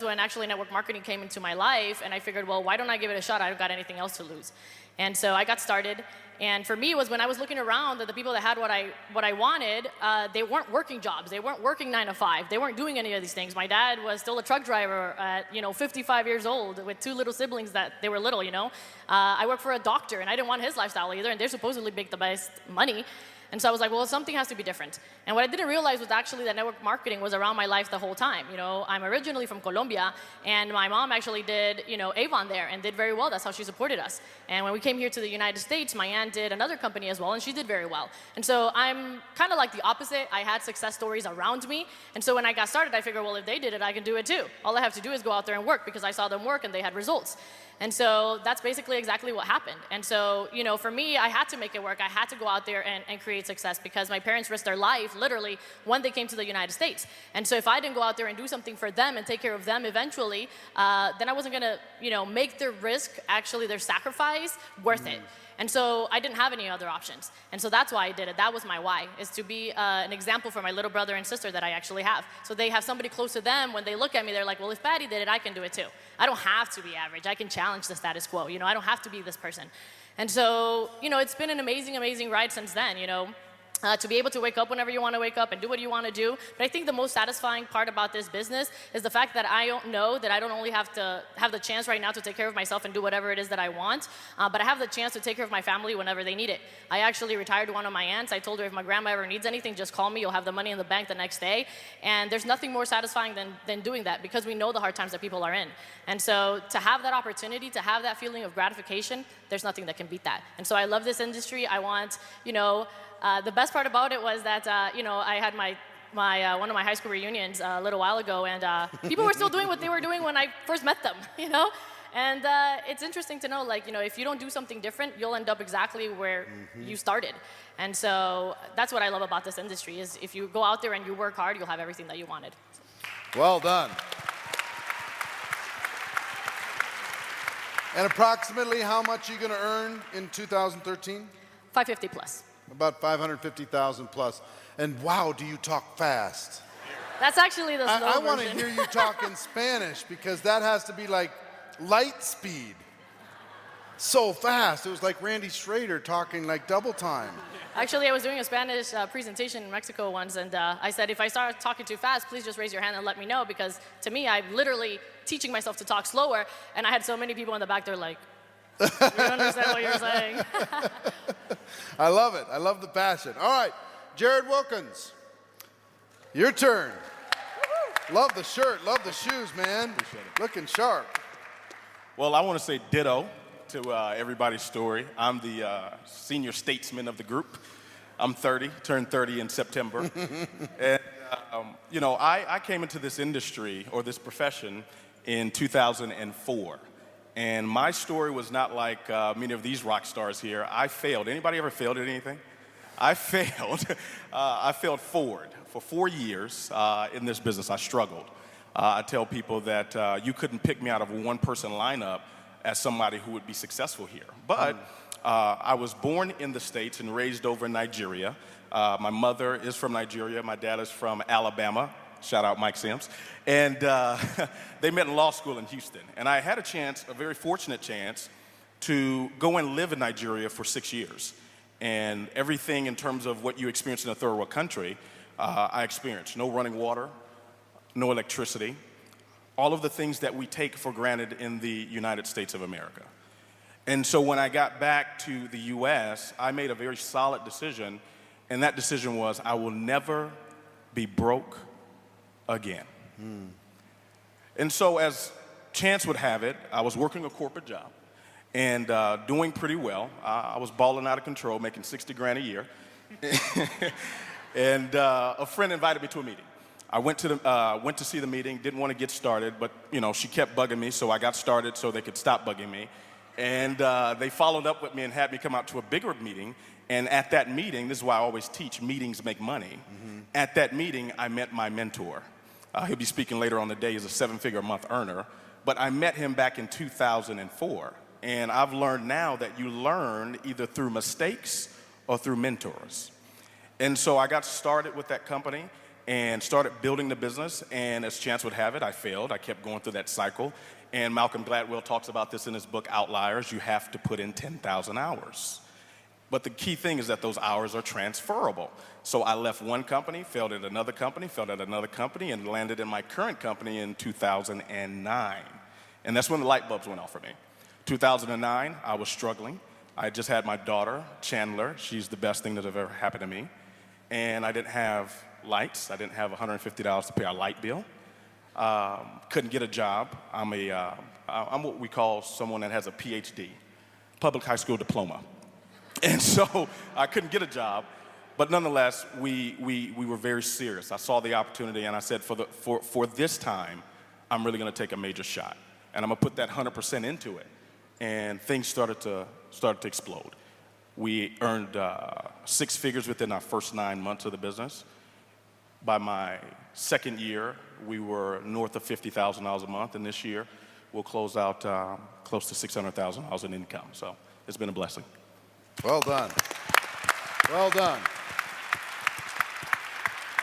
when actually network marketing came into my life, and I figured, well, why don't I give it a shot? I don't got anything else to lose. And so I got started. And for me, it was when I was looking around that the people that had what I wanted, they weren't working jobs. They weren't working 9 to 5. They weren't doing any of these things. My dad was still a truck driver at 55 years old with 2 little siblings that they were little. I worked for a doctor, and I didn't want his lifestyle either. And they supposedly make the best money. And so I was like, well, something has to be different. And what I didn't realize was actually that network marketing was around my life the whole time. I'm originally from Colombia, and my mom actually did, Avon there and did very well. That's how she supported us. And when we came here to the United States, my aunt did another company as well, and she did very well. And so I'm kind of like the opposite. I had success stories around me. And so when I got started, I figured, well, if they did it, I can do it too. All I have to do is go out there and work, because I saw them work and they had results. And so that's basically exactly what happened. And so, for me, I had to make it work. I had to go out there and create success, because my parents risked their life, literally, when they came to the United States. And so if I didn't go out there and do something for them and take care of them eventually, then I wasn't gonna, make their risk, actually their sacrifice, worth it. And so I didn't have any other options. And so that's why I did it. That was my why, is to be an example for my little brother and sister that I actually have. So they have somebody close to them. When they look at me, they're like, well, if Patty did it, I can do it too. I don't have to be average. I can challenge the status quo. I don't have to be this person. And so, it's been an amazing, amazing ride since then, to be able to wake up whenever you want to wake up and do what you want to do. But I think the most satisfying part about this business is the fact that I don't know that I don't only have to have the chance right now to take care of myself and do whatever it is that I want, but I have the chance to take care of my family whenever they need it. I actually retired one of my aunts. I told her, if my grandma ever needs anything, just call me. You'll have the money in the bank the next day. And there's nothing more satisfying than doing that, because we know the hard times that people are in. And so to have that opportunity, to have that feeling of gratification, there's nothing that can beat that. And so I love this industry. I want, the best part about it was that, I had one of my high school reunions a little while ago, and people were still doing what they were doing when I first met them, And it's interesting to know, if you don't do something different, you'll end up exactly where you started. And so that's what I love about this industry, is if you go out there and you work hard, you'll have everything that you wanted. Well done. And approximately how much are you going to earn in 2013? 550 plus. About 550,000 plus. And wow, do you talk fast? That's actually the slow version. I want to hear you talk in Spanish, because that has to be like light speed. So fast. It was like Randy Schrader talking like double time. Actually, I was doing a Spanish presentation in Mexico once, and I said, if I start talking too fast, please just raise your hand and let me know, because to me, I'm literally teaching myself to talk slower, and I had so many people in the back, they're like, you don't understand what you're saying. I love it. I love the passion. All right, Jared Wilkins, your turn. Love the shirt, love the shoes, man. Appreciate it. Looking sharp. Well, I want to say ditto to everybody's story. I'm the senior statesman of the group. I'm 30, turned 30 in September. And, I came into this industry, or this profession, in 2004. And my story was not like many of these rock stars here. I failed. Anybody ever failed at anything? I failed. I failed forward. For 4 years in this business, I struggled. I tell people that you couldn't pick me out of a one-person lineup as somebody who would be successful here. But I was born in the States and raised over in Nigeria. My mother is from Nigeria. My dad is from Alabama. Shout out Mike Sims. And they met in law school in Houston. And I had a very fortunate chance, to go and live in Nigeria for 6 years. And everything in terms of what you experience in a third world country, I experienced. No running water, no electricity, all of the things that we take for granted in the United States of America. And so when I got back to the US, I made a very solid decision, and that decision was, I will never be broke again. And so as chance would have it, I was working a corporate job and doing pretty well. I was balling out of control, making 60 grand a year. And a friend invited me to a meeting. I went to see the meeting, didn't want to get started, but she kept bugging me, so I got started so they could stop bugging me. And they followed up with me and had me come out to a bigger meeting. And at that meeting, this is why I always teach, meetings make money. At that meeting, I met my mentor. He'll be speaking later on the day. He's a 7-figure a month earner. But I met him back in 2004. And I've learned now that you learn either through mistakes or through mentors. And so I got started with that company. and started building the business. And as chance would have it, I failed. I kept going through that cycle. And Malcolm Gladwell talks about this in his book, Outliers. You have to put in 10,000 hours. But the key thing is that those hours are transferable. So I left one company, failed at another company, failed at another company, and landed in my current company in 2009. And that's when the light bulbs went off for me. 2009, I was struggling. I just had my daughter, Chandler. She's the best thing that ever happened to me. And I didn't have lights. I didn't have $150 to pay our light bill. Couldn't get a job. I'm what we call someone that has a PhD, public high school diploma. And so I couldn't get a job, but nonetheless, we were very serious. I saw the opportunity, and I said, for this time, I'm really going to take a major shot, and I'm going to put that 100% into it. And things started to explode. We earned 6 figures within our first 9 months of the business. By my second year, we were north of $50,000 a month, and this year, we'll close out close to $600,000 in income. So it's been a blessing. Well done. Well done.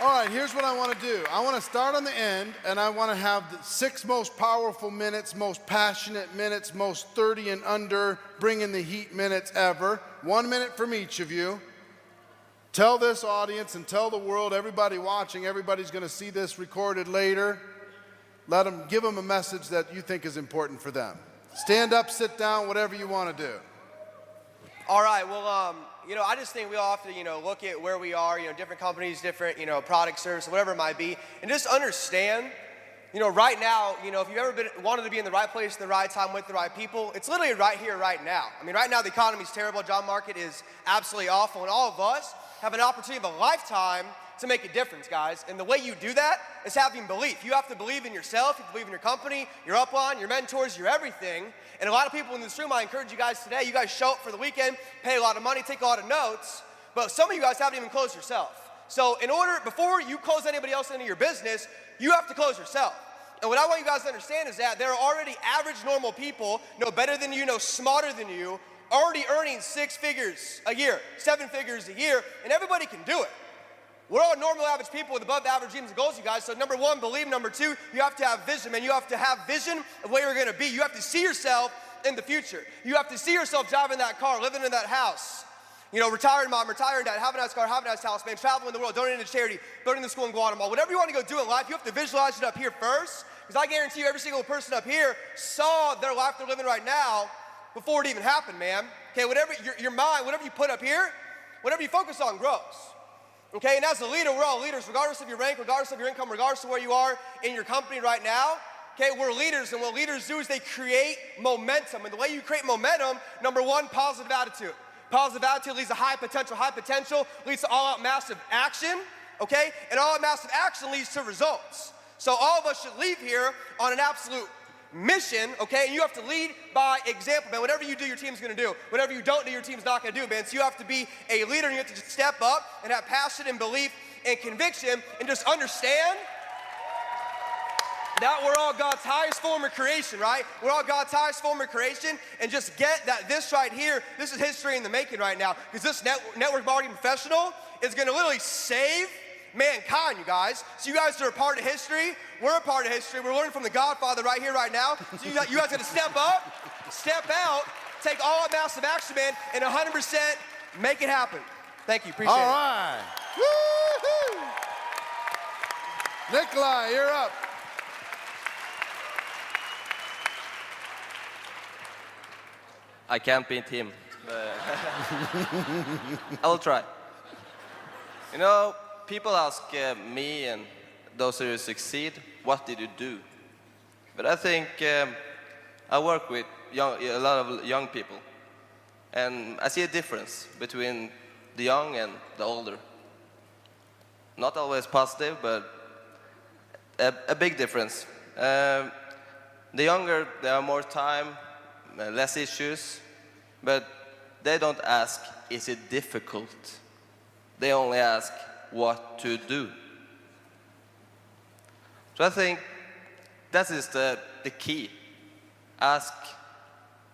All right, here's what I want to do. I want to start on the end, and I want to have the 6 most powerful minutes, most passionate minutes, most 30 and under, bringing the heat minutes ever. 1 minute from each of you. Tell this audience and tell the world, everybody watching, everybody's going to see this recorded later. Give them a message that you think is important for them. Stand up, sit down, whatever you want to do. All right, well, I just think we all have to, look at where we are, different companies, different, product, service, whatever it might be, and just understand, right now, if you've ever wanted to be in the right place at the right time with the right people, it's literally right here, right now. I mean, right now the economy's terrible, job market is absolutely awful, and all of us have an opportunity of a lifetime to make a difference, guys. And the way you do that is having belief. You have to believe in yourself, you have to believe in your company, your upline, your mentors, your everything. And a lot of people in this room, I encourage you guys today, you guys show up for the weekend, pay a lot of money, take a lot of notes, but some of you guys haven't even closed yourself. So before you close anybody else into your business, you have to close yourself. And what I want you guys to understand is that there are already average normal people, know better than you, know smarter than you, already earning 6 figures a year, 7 figures a year, and everybody can do it. We're all normal average people with above average dreams and goals, you guys. So number 1, believe. Number 2, you have to have vision, man. You have to have vision of where you're gonna be. You have to see yourself in the future. You have to see yourself driving that car, living in that house. Retired mom, retired dad, have a nice car, have a nice house, man, traveling the world, donating to charity, building the school in Guatemala. Whatever you want to go do in life, you have to visualize it up here first, because I guarantee you every single person up here saw their life they're living right now before it even happened, man. Okay, whatever your mind, whatever you put up here, whatever you focus on grows. Okay, and as a leader, we're all leaders, regardless of your rank, regardless of your income, regardless of where you are in your company right now. Okay, we're leaders, and what leaders do is they create momentum. And the way you create momentum, number 1, positive attitude. Positive attitude leads to high potential. High potential leads to all-out massive action, okay? And all-out massive action leads to results. So all of us should leave here on an absolute mission, okay? And you have to lead by example, man. Whatever you do, your team's gonna do. Whatever you don't do, your team's not gonna do, man. So you have to be a leader, and you have to just step up and have passion and belief and conviction and just understand that we're all God's highest form of creation, right? We're all God's highest form of creation, and just get that this right here, this is history in the making right now, because this network marketing professional is gonna literally save mankind, you guys. So you guys are a part of history. We're a part of history. We're learning from the Godfather right here, right now. So you guys gotta step up, step out, take all out massive action, man, and 100% make it happen. Thank you, appreciate it. All right. Woo-hoo! Nikolai, you're up. I can't beat him. I will try. People ask me and those who succeed, what did you do? But I think I work with a lot of young people. And I see a difference between the young and the older. Not always positive, but a big difference. The younger, they have more time, less issues, but they don't ask, is it difficult? They only ask what to do. So I think that is the key. Ask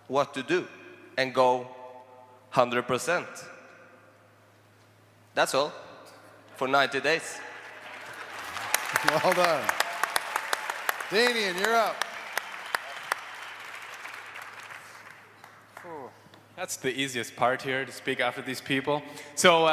what to do and go 100%. That's all for 90 days. Well done. Danian, you're up. That's the easiest part here, to speak after these people. So,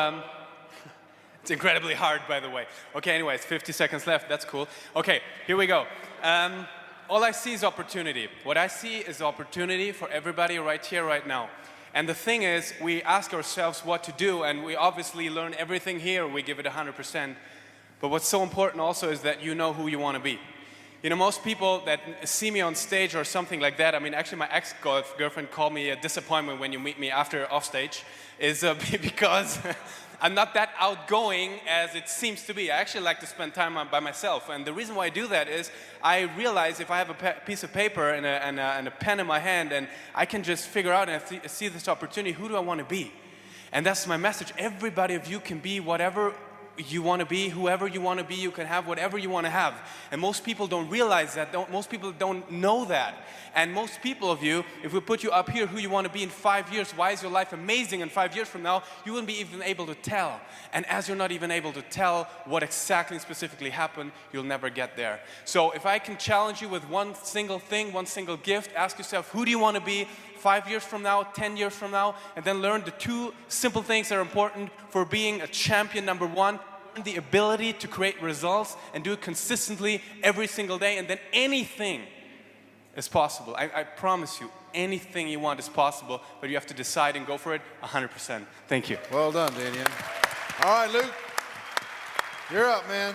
it's incredibly hard, by the way. Okay, anyways, 50 seconds left, that's cool. Okay, here we go. All I see is opportunity. What I see is opportunity for everybody right here, right now. And the thing is, we ask ourselves what to do, and we obviously learn everything here, we give it 100%. But what's so important also is that you know who you want to be. You know, most people that see me on stage or something like that, I mean, actually my ex-girlfriend called me a disappointment when you meet me after off stage, is because I'm not that outgoing as it seems to be. I actually like to spend time by myself. And the reason why I do that is I realize if I have a piece of paper and a pen in my hand, and I can just figure out and see this opportunity, who do I want to be? And that's my message. Everybody of you can be whatever you want to be, whoever you want to be, you can have whatever you want to have. And most people don't realize that, most people don't know that. And most people of you, if we put you up here, who you want to be in 5 years, why is your life amazing in 5 years from now, you wouldn't be even able to tell. And as you're not even able to tell what exactly and specifically happened, you'll never get there. So if I can challenge you with one single thing, one single gift, ask yourself, who do you want to be 5 years from now, 10 years from now, and then learn the 2 simple things that are important for being a champion. Number 1, the ability to create results and do it consistently every single day, and then anything is possible. I promise you, anything you want is possible, but you have to decide and go for it 100%. Thank you. Well done, Danian. All right, Luke, you're up, man.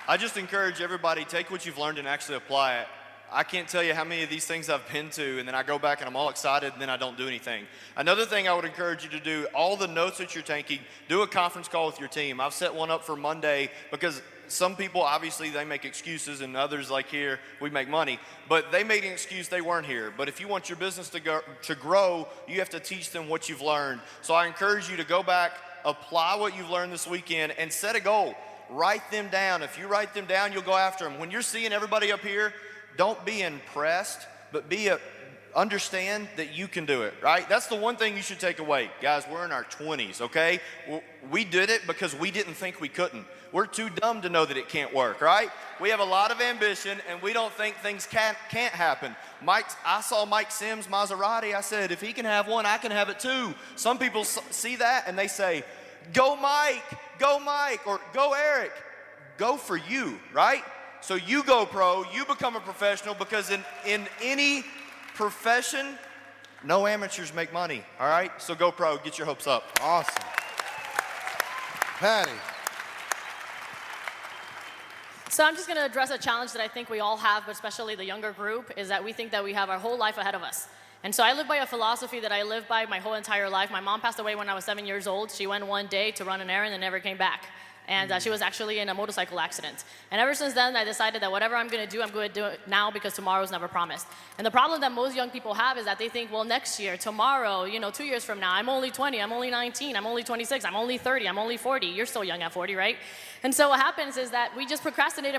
I just encourage everybody, take what you've learned and actually apply it. I can't tell you how many of these things I've been to, and then I go back and I'm all excited, and then I don't do anything. Another thing I would encourage you to do, all the notes that you're taking, do a conference call with your team. I've set one up for Monday because some people, obviously, they make excuses, and others, like here, we make money. But they made an excuse they weren't here. But if you want your business to grow, you have to teach them what you've learned. So I encourage you to go back, apply what you've learned this weekend, and set a goal. Write them down. If you write them down, you'll go after them. When you're seeing everybody up here, don't be impressed, but understand that you can do it, right? That's the one thing you should take away. Guys, we're in our 20s, okay? We did it because we didn't think we couldn't. We're too dumb to know that it can't work, right? We have a lot of ambition, and we don't think things can't happen. I saw Mike Sims' Maserati. I said, if he can have one, I can have it too. Some people see that, and they say, go Mike, or go Eric. Go for you, right? So you go pro, you become a professional, because in any profession, no amateurs make money, all right? So go pro, get your hopes up. Awesome. Patty. So I'm just going to address a challenge that I think we all have, but especially the younger group, is that we think that we have our whole life ahead of us. And so I live by a philosophy that I lived by my whole entire life. My mom passed away when I was 7 years old. She went one day to run an errand and never came back. And she was actually in a motorcycle accident. And ever since then, I decided that whatever I'm going to do it now, because tomorrow's never promised. And the problem that most young people have is that they think, well, next year, tomorrow, 2 years from now, I'm only 20, I'm only 19, I'm only 26, I'm only 30, I'm only 40. You're still young at 40, right? And so what happens is that we just procrastinate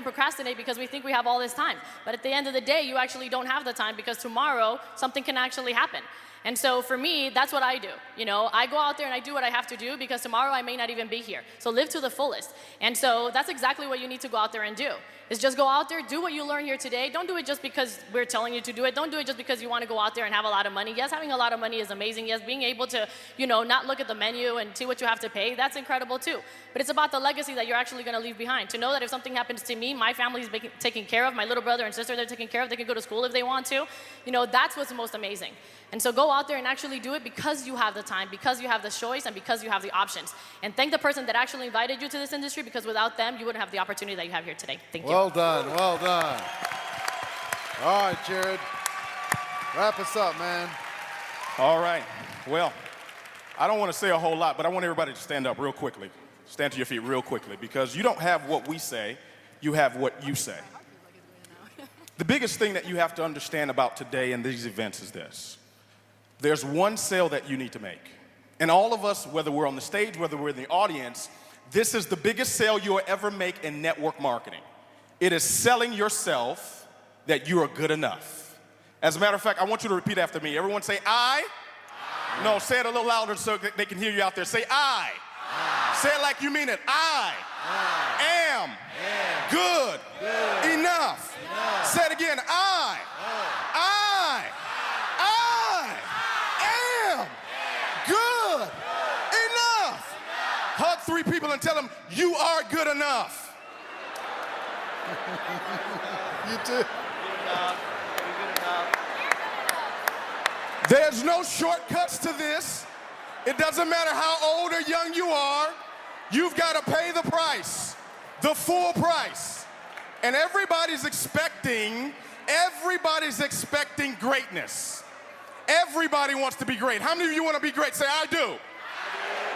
because we think we have all this time. But at the end of the day, you actually don't have the time, because tomorrow, something can actually happen. And so for me, that's what I do. I go out there and I do what I have to do, because tomorrow I may not even be here. So live to the fullest. And so that's exactly what you need to go out there and do, is just go out there, do what you learn here today. Don't do it just because we're telling you to do it. Don't do it just because you want to go out there and have a lot of money. Yes, having a lot of money is amazing. Yes, being able to, not look at the menu and see what you have to pay, that's incredible too. But it's about the legacy that you're actually going to leave behind. To know that if something happens to me, my family's taken care of, my little brother and sister, they're taken care of, they can go to school if they want to. That's what's most amazing. And so go out there and actually do it because you have the time, because you have the choice, and because you have the options. And thank the person that actually invited you to this industry, because without them, you wouldn't have the opportunity that you have here today. Thank you. Well done, well done. All right, Jared, wrap us up, man. All right. Well, I don't want to say a whole lot, but I want everybody to stand up real quickly. Stand to your feet real quickly, because you don't have what we say, you have what you say. The biggest thing that you have to understand about today and these events is this. There's one sale that you need to make. And all of us, whether we're on the stage, whether we're in the audience, this is the biggest sale you'll ever make in network marketing. It is selling yourself that you are good enough. As a matter of fact, I want you to repeat after me. Everyone say, I. No, say it a little louder so they can hear you out there. Say, I. Say it like you mean it. I am good enough. Say it again. I am good enough. Hug 3 people and tell them you are good enough. You too. There's no shortcuts to this. It doesn't matter how old or young you are. You've got to pay the price, the full price. And everybody's expecting greatness. Everybody wants to be great. How many of you want to be great? Say, I do.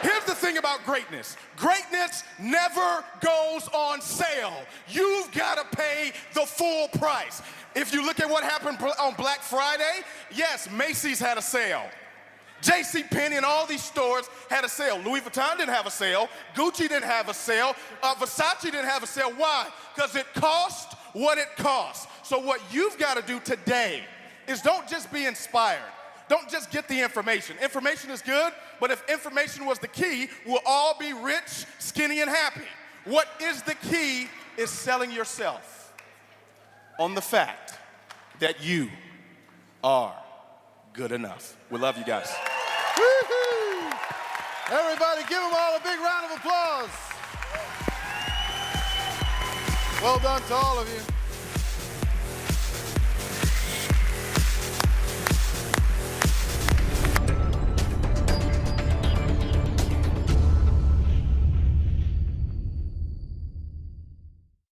Here's the thing about greatness. Greatness never goes on sale. You've got to pay the full price. If you look at what happened on Black Friday, yes, Macy's had a sale. JCPenney and all these stores had a sale. Louis Vuitton didn't have a sale. Gucci didn't have a sale. Versace didn't have a sale. Why? Because it cost what it cost. So what you've got to do today is don't just be inspired. Don't just get the information. Information is good, but if information was the key, we'll all be rich, skinny, and happy. What is the key is selling yourself on the fact that you are good enough. We love you guys. Woo-hoo! Everybody give them all a big round of applause. Well done to all of you.